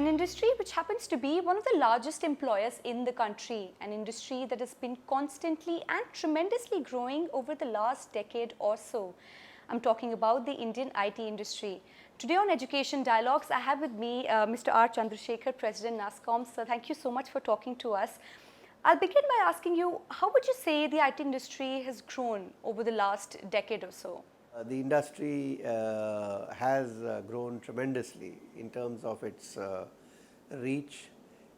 An industry which happens to be one of the largest employers in the country, an industry that has been constantly and tremendously growing over the last decade or so. I'm talking about the Indian IT industry. Today on Education Dialogues, I have with me Mr. R. Chandrashekhar, President Nasscom. Sir, thank you so much for talking to us. I'll begin by asking you, how would you say the IT industry has grown over the last decade or so? The industry has grown tremendously in terms of its reach,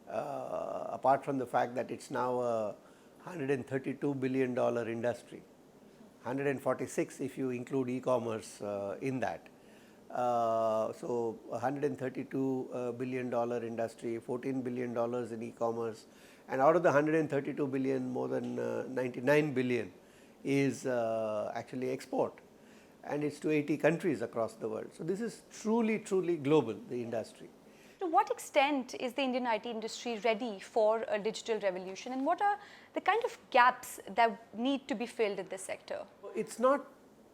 apart from the fact that it's now a $132 billion industry, 146 if you include e-commerce in that. So $132 billion industry, $14 billion in e-commerce, and out of the 132 billion, more than 99 billion is actually export. And it's to 80 countries across the world. So this is truly, truly global, the industry. To what extent is the Indian IT industry ready for a digital revolution, and what are the kind of gaps that need to be filled in this sector? It's not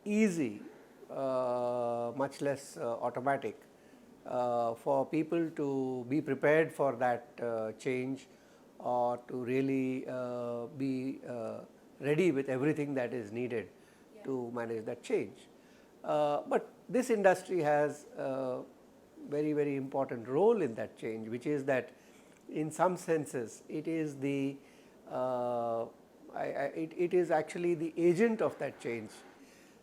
easy, much less automatic, for people to be prepared for that change, or to really be ready with everything that is needed to manage that change. But this industry has a very, very important role in that change, which is that in some senses it is the it is actually the agent of that change.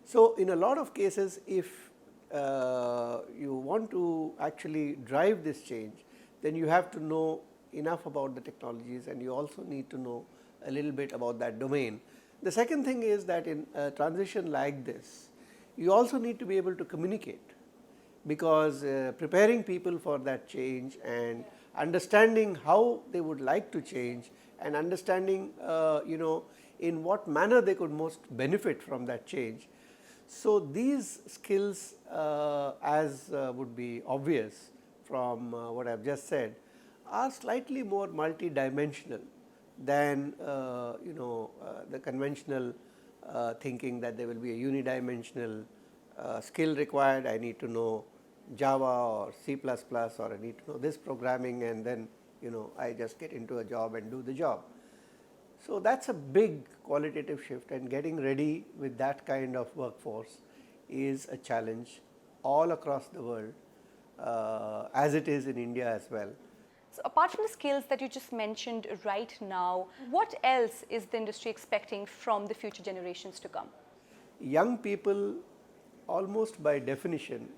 So in a lot of cases, if you want to actually drive this change, then you have to know enough about the technologies, and you also need to know a little bit about that domain. The second thing is that in a transition like this, you also need to be able to communicate, because preparing people for that change and understanding how they would like to change, and understanding in what manner they could most benefit from that change. So these skills, as would be obvious from what I have just said, are slightly more multidimensional than the conventional thinking that there will be a unidimensional skill required. I need to know Java or C++, or I need to know this programming, and then I just get into a job and do the job. So that's a big qualitative shift, and getting ready with that kind of workforce is a challenge all across the world, as it is in India as well. So apart from the skills that you just mentioned right now, what else is the industry expecting from the future generations to come? Young people, almost by definition,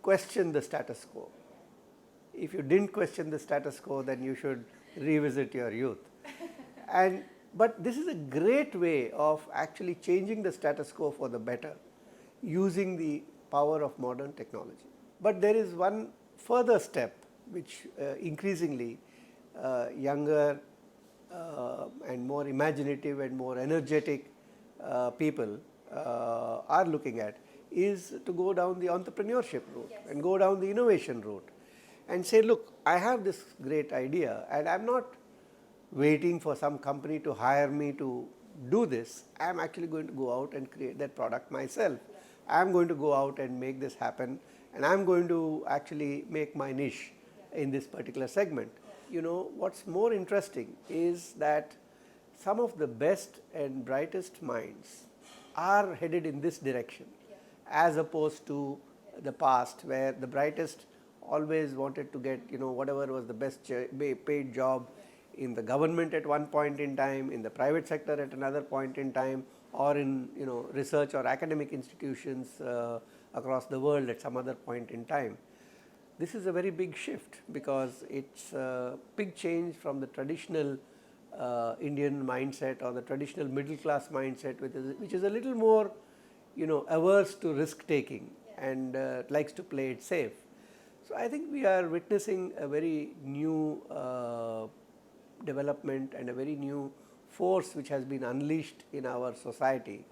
question the status quo. If you didn't question the status quo, then you should revisit your youth. But this is a great way of actually changing the status quo for the better, using the power of modern technology. But there is one further step which increasingly younger and more imaginative and more energetic people are looking at, is to go down the entrepreneurship route and go down the innovation route and say, look, I have this great idea, and I am not waiting for some company to hire me to do this. I am actually going to go out and create that product myself. I am going to go out and make this happen, and I am going to actually make my niche in this particular segment. What's more interesting is that some of the best and brightest minds are headed in this direction, as opposed to the past, where the brightest always wanted to get whatever was the best paid job in the government at one point in time, in the private sector at another point in time, or in research or academic institutions across the world at some other point in time. This is a very big shift, because it's a big change from the traditional Indian mindset, or the traditional middle class mindset, which is a little more averse to risk taking and likes to play it safe. So I think we are witnessing a very new development and a very new force which has been unleashed in our society.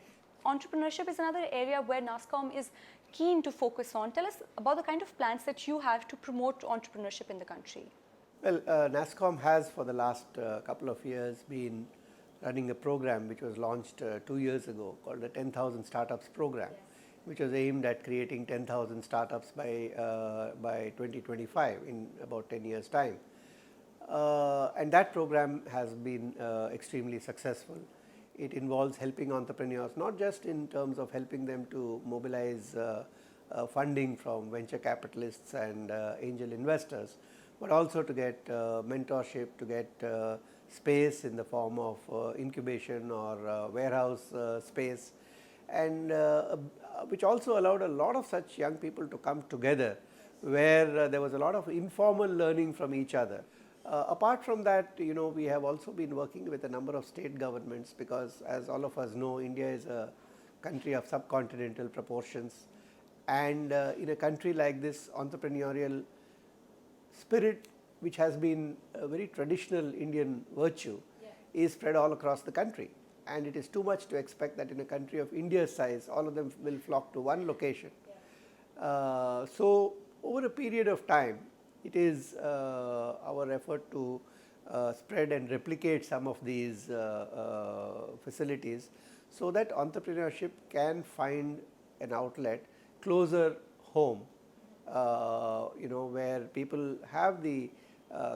Entrepreneurship is another area where Nasscom is keen to focus on. Tell us about the kind of plans that you have to promote entrepreneurship in the country. Well, Nasscom has for the last couple of years been running a program which was launched 2 years ago, called the 10,000 Startups Program, which was aimed at creating 10,000 startups by 2025, in about 10 years' time. And that program has been extremely successful. It involves helping entrepreneurs, not just in terms of helping them to mobilize funding from venture capitalists and angel investors, but also to get mentorship, to get space in the form of incubation or warehouse space, and which also allowed a lot of such young people to come together, where there was a lot of informal learning from each other. Apart from that, we have also been working with a number of state governments, because as all of us know, India is a country of subcontinental proportions, and in a country like this, entrepreneurial spirit, which has been a very traditional Indian virtue, is spread all across the country. And it is too much to expect that in a country of India's size, all of them will flock to one location. So over a period of time, it is our effort to spread and replicate some of these facilities, so that entrepreneurship can find an outlet closer home, where people have the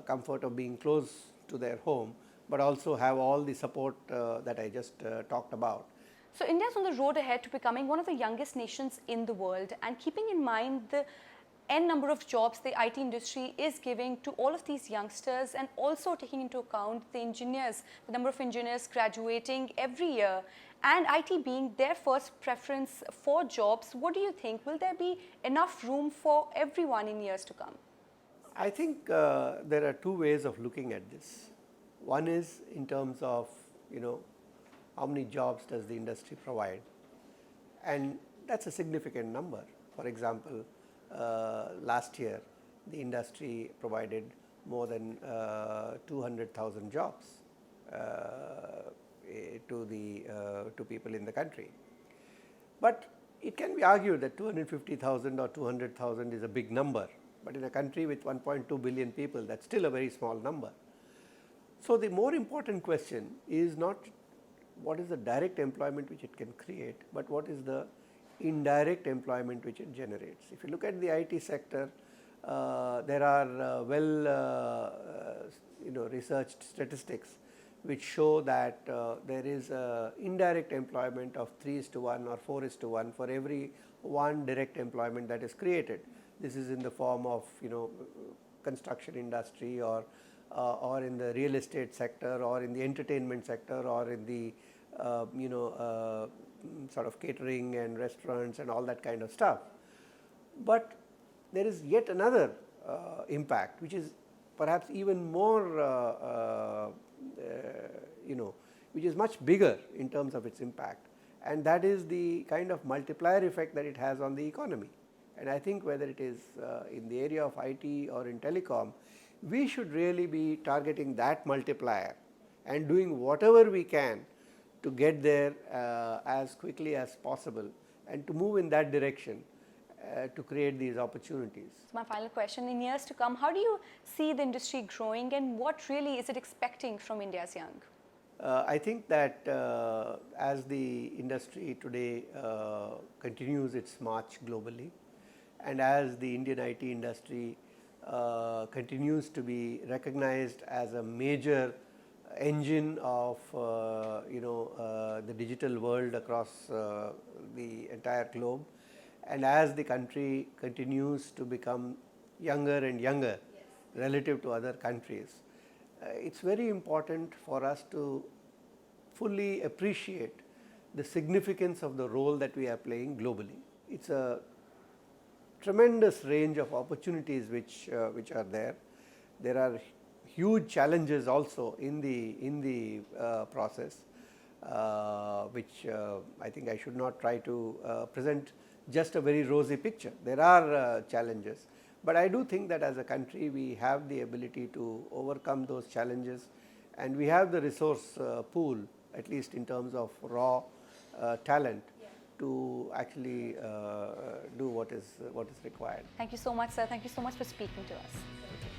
comfort of being close to their home, but also have all the support that I just talked about. So India is on the road ahead to becoming one of the youngest nations in the world, and keeping in mind the N number of jobs the IT industry is giving to all of these youngsters, and also taking into account the engineers, the number of engineers graduating every year, and IT being their first preference for jobs, what do you think? Will there be enough room for everyone in years to come? I think there are two ways of looking at this. One is in terms of, how many jobs does the industry provide, and that's a significant number. For example, last year the industry provided more than 200,000 jobs to people in the country. But it can be argued that 250,000 or 200,000 is a big number, but in a country with 1.2 billion people, that's still a very small number. So the more important question is not what is the direct employment which it can create, but what is the indirect employment which it generates. If you look at the IT sector, there are researched statistics which show that there is indirect employment of 3:1 or 4:1 for every one direct employment that is created. This is in the form of construction industry, or in the real estate sector, or in the entertainment sector, or in the sort of catering and restaurants and all that kind of stuff. But there is yet another impact, which is perhaps even more which is much bigger in terms of its impact, and that is the kind of multiplier effect that it has on the economy. And I think whether it is in the area of IT or in telecom, we should really be targeting that multiplier and doing whatever we can to get there as quickly as possible, and to move in that direction to create these opportunities. So my final question, in years to come, how do you see the industry growing, and what really is it expecting from India's young? I think that as the industry today continues its march globally, and as the Indian IT industry continues to be recognized as a major engine of the digital world across the entire globe, and as the country continues to become younger and younger relative to other countries, it's very important for us to fully appreciate the significance of the role that we are playing globally. It's a tremendous range of opportunities which are there. There are huge challenges also in the process, which I think I should not try to present just a very rosy picture. There are challenges, but I do think that as a country we have the ability to overcome those challenges, and we have the resource pool, at least in terms of raw talent, to actually do what is required. Thank you so much, sir. Thank you so much for speaking to us.